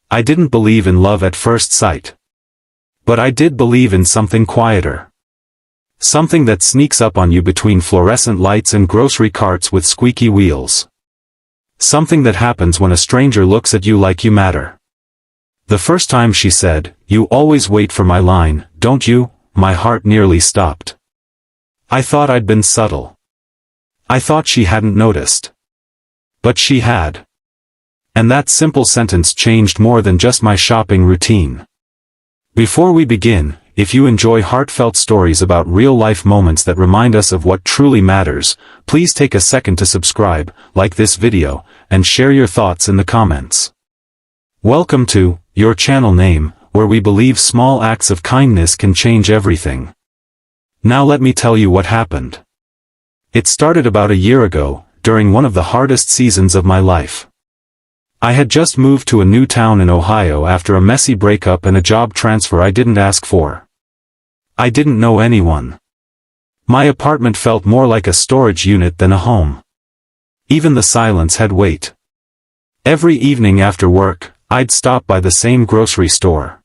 I didn't believe in love at first sight. But I did believe in something quieter. Something that sneaks up on you between fluorescent lights and grocery carts with squeaky wheels. Something that happens when a stranger looks at you like you matter. The first time she said, "You always wait for my line, don't you?" my heart nearly stopped. I thought I'd been subtle. I thought she hadn't noticed. But she had. And that simple sentence changed more than just my shopping routine. Before we begin, if you enjoy heartfelt stories about real-life moments that remind us of what truly matters, please take a second to subscribe, like this video, and share your thoughts in the comments. Welcome to Your Channel Name, where we believe small acts of kindness can change everything. Now let me tell you what happened. It started about a year ago, during one of the hardest seasons of my life. I had just moved to a new town in Ohio after a messy breakup and a job transfer I didn't ask for. I didn't know anyone. My apartment felt more like a storage unit than a home. Even the silence had weight. Every evening after work, I'd stop by the same grocery store.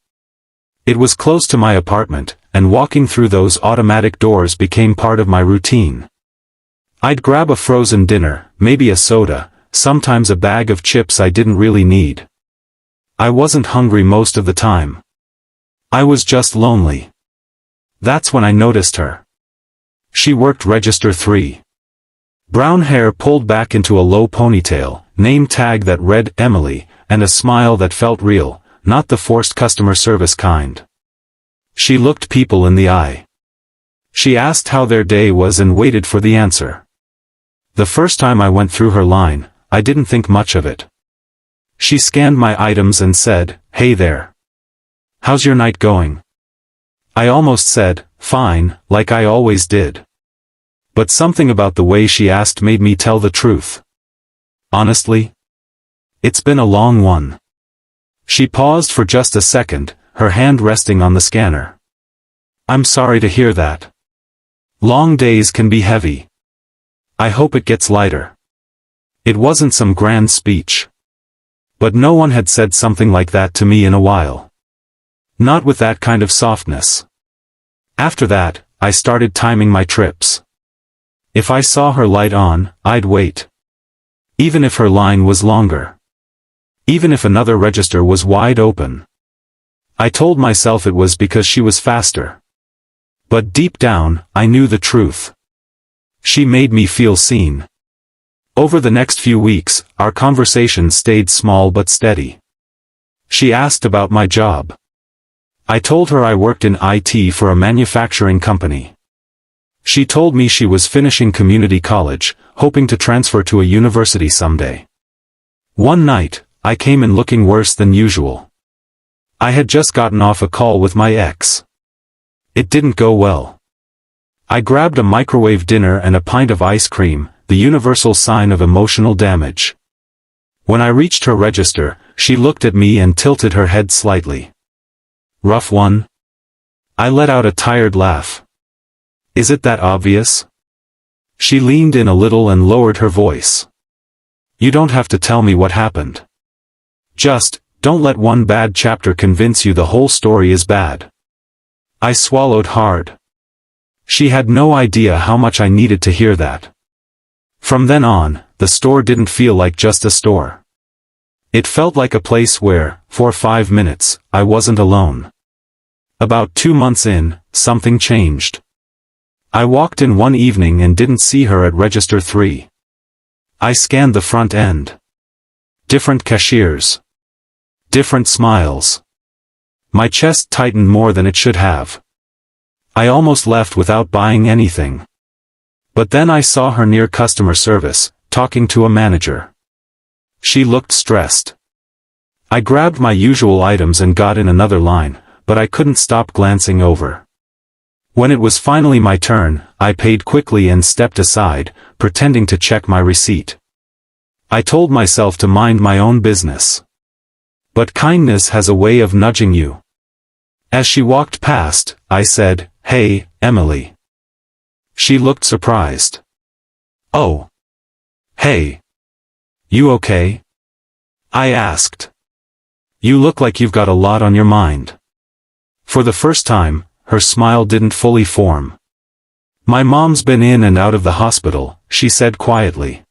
It was close to my apartment, and walking through those automatic doors became part of my routine. I'd grab a frozen dinner, maybe a soda, sometimes a bag of chips I didn't really need. I wasn't hungry most of the time. I was just lonely. That's when I noticed her. She worked register 3. Brown hair pulled back into a low ponytail, name tag that read Emily, and a smile that felt real, not the forced customer service kind. She looked people in the eye. She asked how their day was and waited for the answer. The first time I went through her line, I didn't think much of it. She scanned my items and said, "Hey there. How's your night going?" I almost said, "Fine," like I always did. But something about the way she asked made me tell the truth. "Honestly? It's been a long one." She paused for just a second, her hand resting on the scanner. "I'm sorry to hear that. Long days can be heavy. I hope it gets lighter." It wasn't some grand speech. But no one had said something like that to me in a while. Not with that kind of softness. After that, I started timing my trips. If I saw her light on, I'd wait. Even if her line was longer. Even if another register was wide open. I told myself it was because she was faster. But deep down, I knew the truth. She made me feel seen. Over the next few weeks, our conversations stayed small but steady. She asked about my job. I told her I worked in IT for a manufacturing company. She told me she was finishing community college, hoping to transfer to a university someday. One night, I came in looking worse than usual. I had just gotten off a call with my ex. It didn't go well. I grabbed a microwave dinner and a pint of ice cream, the universal sign of emotional damage. When I reached her register, she looked at me and tilted her head slightly. "Rough one?" I let out a tired laugh. "Is it that obvious?" She leaned in a little and lowered her voice. "You don't have to tell me what happened. Just, don't let one bad chapter convince you the whole story is bad." I swallowed hard. She had no idea how much I needed to hear that. From then on, the store didn't feel like just a store. It felt like a place where, for 5 minutes, I wasn't alone. About 2 months in, something changed. I walked in one evening and didn't see her at register 3. I scanned the front end. Different cashiers. Different smiles. My chest tightened more than it should have. I almost left without buying anything. But then I saw her near customer service, talking to a manager. She looked stressed. I grabbed my usual items and got in another line, but I couldn't stop glancing over. When it was finally my turn, I paid quickly and stepped aside, pretending to check my receipt. I told myself to mind my own business. But kindness has a way of nudging you. As she walked past, I said, "Hey, Emily." She looked surprised. "Oh. Hey. You okay?" I asked. You look like you've got a lot on your mind. For the first time, her smile didn't fully form. My mom's been in and out of the hospital, she said quietly.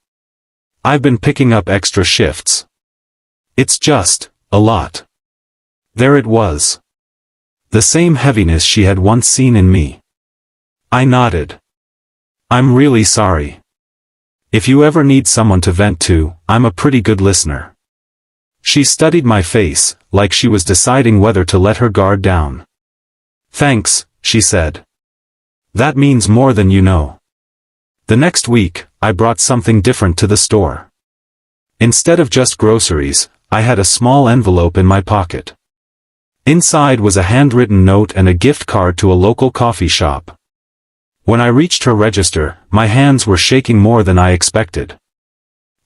I've been picking up extra shifts. It's just, a lot. There it was. The same heaviness she had once seen in me. I nodded. I'm really sorry. If you ever need someone to vent to, I'm a pretty good listener. She studied my face, like she was deciding whether to let her guard down. Thanks, she said. That means more than you know. The next week, I brought something different to the store. Instead of just groceries, I had a small envelope in my pocket. Inside was a handwritten note and a gift card to a local coffee shop. When I reached her register, my hands were shaking more than I expected.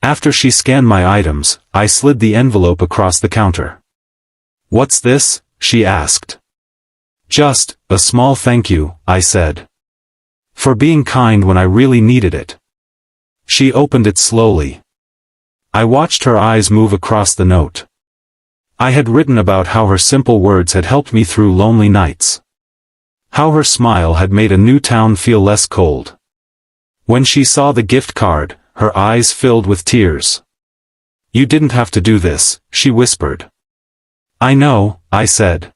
After she scanned my items, I slid the envelope across the counter. What's this? She asked. Just, a small thank you, I said. For being kind when I really needed it. She opened it slowly. I watched her eyes move across the note. I had written about how her simple words had helped me through lonely nights. How her smile had made a new town feel less cold. When she saw the gift card, her eyes filled with tears. You didn't have to do this, she whispered. I know, I said.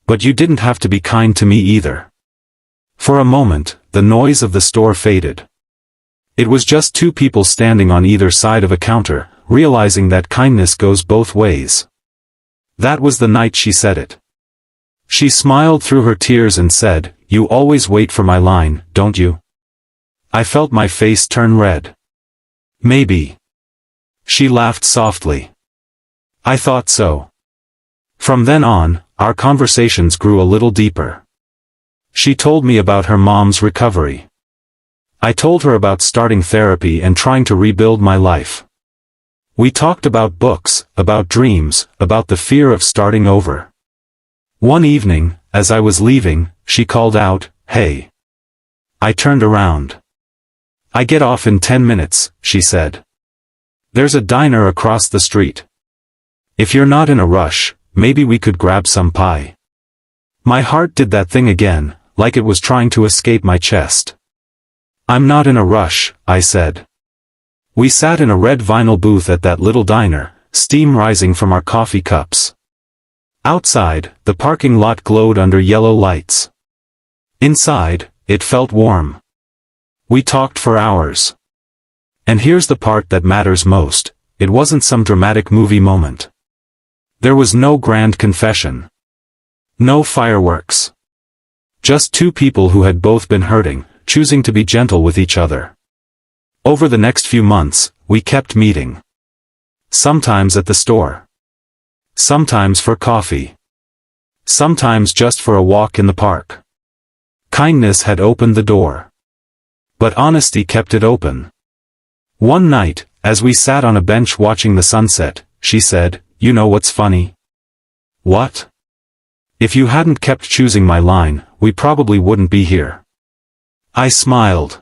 But you didn't have to be kind to me either. For a moment, the noise of the store faded. It was just two people standing on either side of a counter, realizing that kindness goes both ways. That was the night she said it. She smiled through her tears and said, You always wait for my line, don't you? I felt my face turn red. Maybe. She laughed softly. I thought so. From then on, our conversations grew a little deeper. She told me about her mom's recovery. I told her about starting therapy and trying to rebuild my life. We talked about books, about dreams, about the fear of starting over. One evening, as I was leaving, she called out, Hey. I turned around. I get off in 10 minutes, she said. There's a diner across the street. If you're not in a rush, maybe we could grab some pie. My heart did that thing again, like it was trying to escape my chest. I'm not in a rush, I said. We sat in a red vinyl booth at that little diner, steam rising from our coffee cups. Outside, the parking lot glowed under yellow lights. Inside, it felt warm. We talked for hours. And here's the part that matters most, it wasn't some dramatic movie moment. There was no grand confession. No fireworks. Just two people who had both been hurting, choosing to be gentle with each other. Over the next few months, we kept meeting. Sometimes at the store. Sometimes for coffee. Sometimes just for a walk in the park. Kindness had opened the door. But honesty kept it open. One night, as we sat on a bench watching the sunset, she said, You know what's funny? What? If you hadn't kept choosing my line, we probably wouldn't be here. I smiled.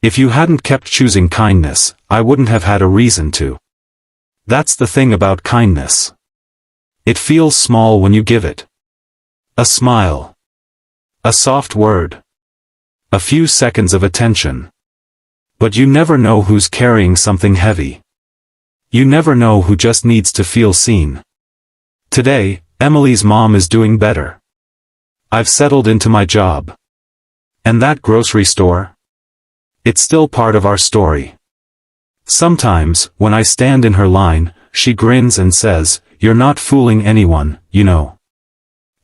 If you hadn't kept choosing kindness, I wouldn't have had a reason to. That's the thing about kindness. It feels small when you give it. A smile. A soft word. A few seconds of attention. But you never know who's carrying something heavy. You never know who just needs to feel seen. Today, Emily's mom is doing better. I've settled into my job. And that grocery store? It's still part of our story. Sometimes, when I stand in her line, she grins and says, You're not fooling anyone, you know.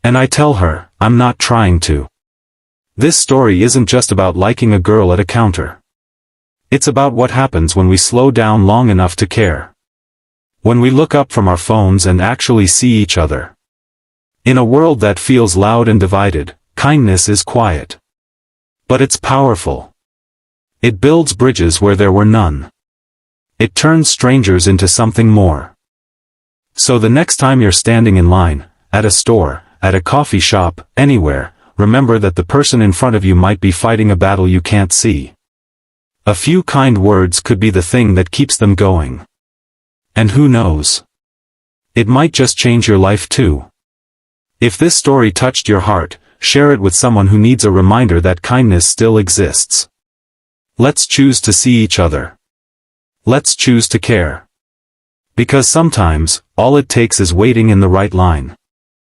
And I tell her, I'm not trying to. This story isn't just about liking a girl at a counter. It's about what happens when we slow down long enough to care. When we look up from our phones and actually see each other. In a world that feels loud and divided, kindness is quiet. But it's powerful. It builds bridges where there were none. It turns strangers into something more. So the next time you're standing in line, at a store, at a coffee shop, anywhere, remember that the person in front of you might be fighting a battle you can't see. A few kind words could be the thing that keeps them going. And who knows? It might just change your life too. If this story touched your heart, share it with someone who needs a reminder that kindness still exists. Let's choose to see each other. Let's choose to care. Because sometimes, all it takes is waiting in the right line.